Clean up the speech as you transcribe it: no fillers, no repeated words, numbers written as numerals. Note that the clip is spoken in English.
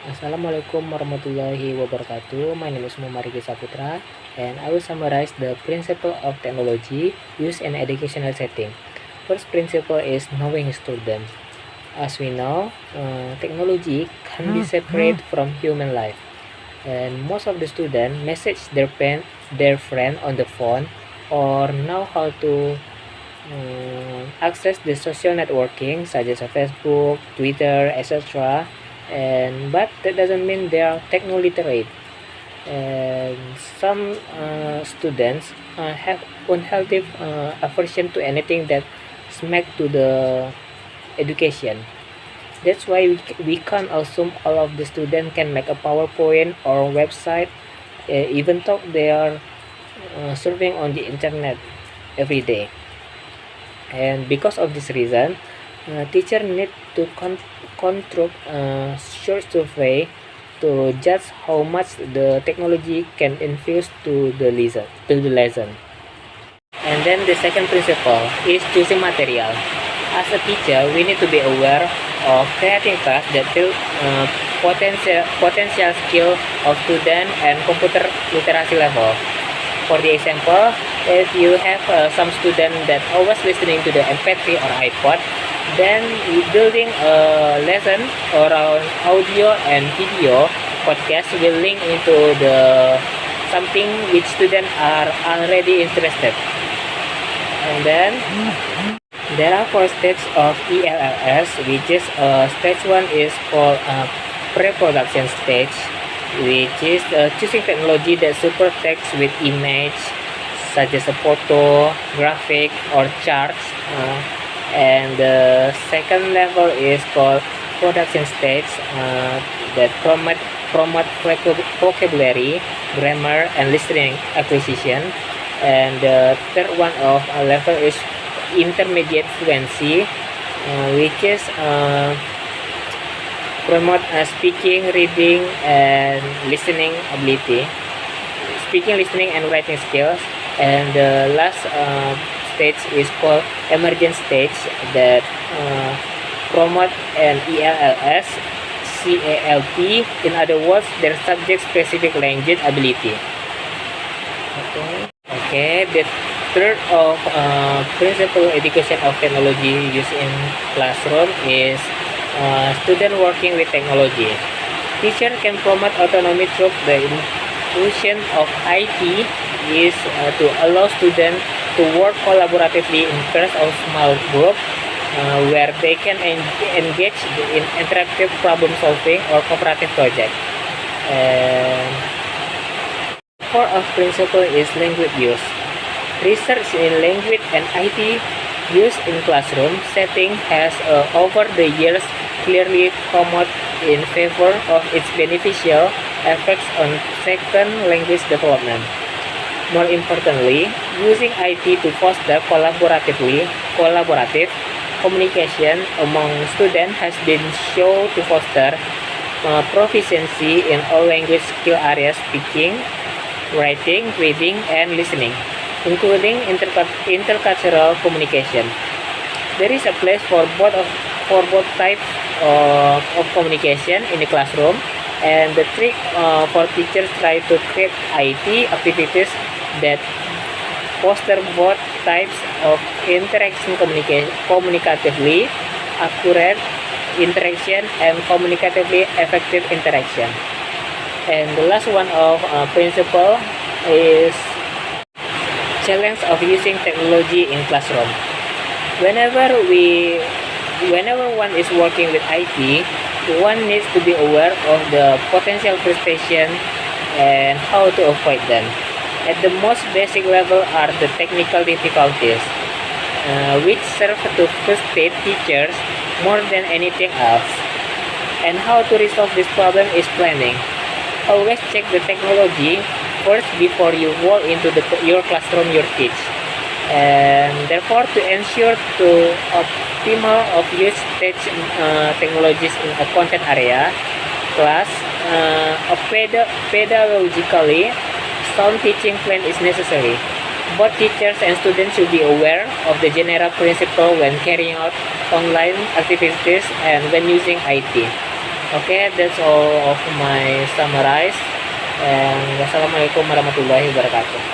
Assalamualaikum warahmatullahi wabarakatuh. My name is Muhammad Riki Saputra, and I will summarize the principle of technology used in educational setting. First principle is knowing student. As we know, technology can be separate from human life, and most of the students message their friend on the phone, or know how to access the social networking such as Facebook, Twitter, etc. And but that doesn't mean they are techno literate. And some students have unhealthy aversion to anything that smack to the education. That's why we can't assume all of the students can make a PowerPoint or website, even though they are surfing on the internet every day. And because of this reason, teacher need to conduct a short survey to judge how much the technology can infuse to the lesson. And then the second principle is choosing material. As a teacher, we need to be aware of creating tasks that build potential skill of student and computer literacy level. For the example, if you have some student that always listening to the MP3 or iPod, then building a lesson around audio and video podcast will link into the something which students are already interested. And then there are four stages of ELLS, which is stage one is called pre-production stage, which is choosing technology that super text with image such as a photo, graphic, or charts. And the second level is called production stage, that promote vocabulary, grammar, and listening acquisition. And the third one of level is intermediate fluency, which is promote speaking, reading, and listening ability, speaking, listening, and writing skills. And the last stage is called emergent stage, that promote an ELLS, CALP, in other words, their subject-specific language ability. Okay, the third of principal education of technology used in classroom is student working with technology. Teacher can promote autonomy through the inclusion of IT is to allow students to work collaboratively in pairs or small group, where they can engage in interactive problem solving or cooperative project. And fourth principle is language use. Research in language and IT use in classroom setting has over the years clearly come out in favor of its beneficial effects on second language development. More importantly, using IT to foster collaborative communication among students has been shown to foster proficiency in all language skill areas: speaking, writing, reading, and listening, including intercultural communication. There is a place for both types of communication in the classroom, and the trick for teachers try to create IT activities that foster both types of interaction, communicatively accurate interaction and communicatively effective interaction. And the last one of principle is challenge of using technology in classroom. Whenever one is working with IT, one needs to be aware of the potential frustration and how to avoid them. At the most basic level are the technical difficulties, which serve to frustrate teachers more than anything else. And how to resolve this problem is planning. Always check the technology first before you walk into your classroom you teach. And therefore, to ensure to optimal of use technologies in a content area, class, a pedagogically sound teaching plan is necessary. Both teachers and students should be aware of the general principle when carrying out online activities and when using IT. Okay, that's all of my summarize. And wassalamualaikum warahmatullahi wabarakatuh.